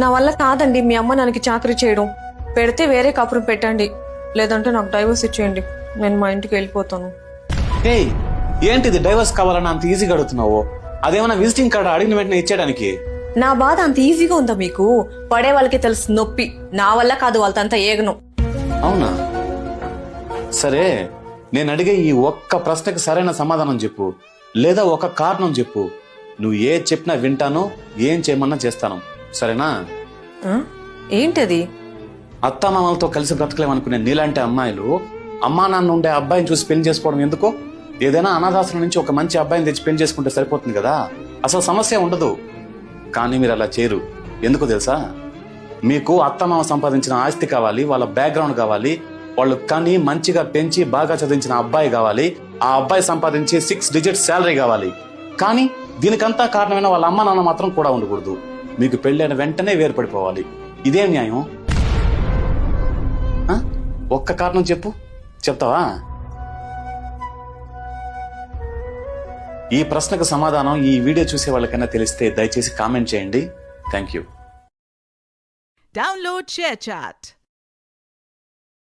నా వల్ల కాదండి మీ అమ్మ నాన్నకి చాకరీ చేయడం. పెడితే వేరే కాపురం పెట్టండి, లేదంటే నాకు డైవర్స్ ఇచ్చేయండి. నేను మా ఇంటికి వెళ్ళిపోతాను. ఏయ్, ఏంటిది డైవర్స్ కావాలని అంత ఈజీగా అడుగుతున్నావు? అదేమన్నా విజిటింగ్ కార్డు అడిగిన వెంటనే ఇచ్చేయడానికి? నా బాధ అంత ఈజీగా ఉందా మీకు? పడే వాళ్ళకి తెలుసు నొప్పి. నా వల్ల కాదు వాళ్ళంతా ఏగను. అవునా? సరే, నేను అడిగే ఈ ఒక్క ప్రశ్నకి సరైన సమాధానం చెప్పు, లేదా ఒక కారణం చెప్పు. నువ్వు ఏ చెప్పినా వింటాను, ఏం చేయమన్నా చేస్తాను, సరేనా? ఏంటది? అత్తామామలతో కలిసి బ్రతకలేమనుకునే నీలాంటి అమ్మాయిలు అమ్మా నాన్న ఉండే అబ్బాయిని చూసి పెళ్లి చేసుకోవడం ఎందుకు? ఏదైనా అనాథాశ్రమం నుంచి ఒక మంచి అబ్బాయిని తెచ్చి పెళ్లి చేసుకుంటే సరిపోతుంది కదా, అసలు సమస్య ఉండదు. కానీ మీరు అలా చేయరు. ఎందుకు తెలుసా? మీకు అత్తమామ సంపాదించిన ఆస్తి కావాలి, వాళ్ళ బ్యాక్గ్రౌండ్ కావాలి, వాళ్ళు కని మంచిగా పెంచి బాగా చదివించిన అబ్బాయి కావాలి, ఆ అబ్బాయి సంపాదించి 6 డిజిట్స్ శాలరీ కావాలి. కానీ దీనికంతా కారణమైన వాళ్ళ అమ్మ నాన్న మాత్రం కూడా ఉండకూడదు. మీకు పెళ్ళైన వెంటనే వేరుపడిపోవాలి. ఇదేం న్యాయం? ఒక్క కారణం చెప్పు, చెప్తావా? ఈ ప్రశ్నకు సమాధానం ఈ వీడియో చూసే వాళ్ళకైనా తెలిస్తే దయచేసి కామెంట్ చేయండి. Thank you. Download ShareChat.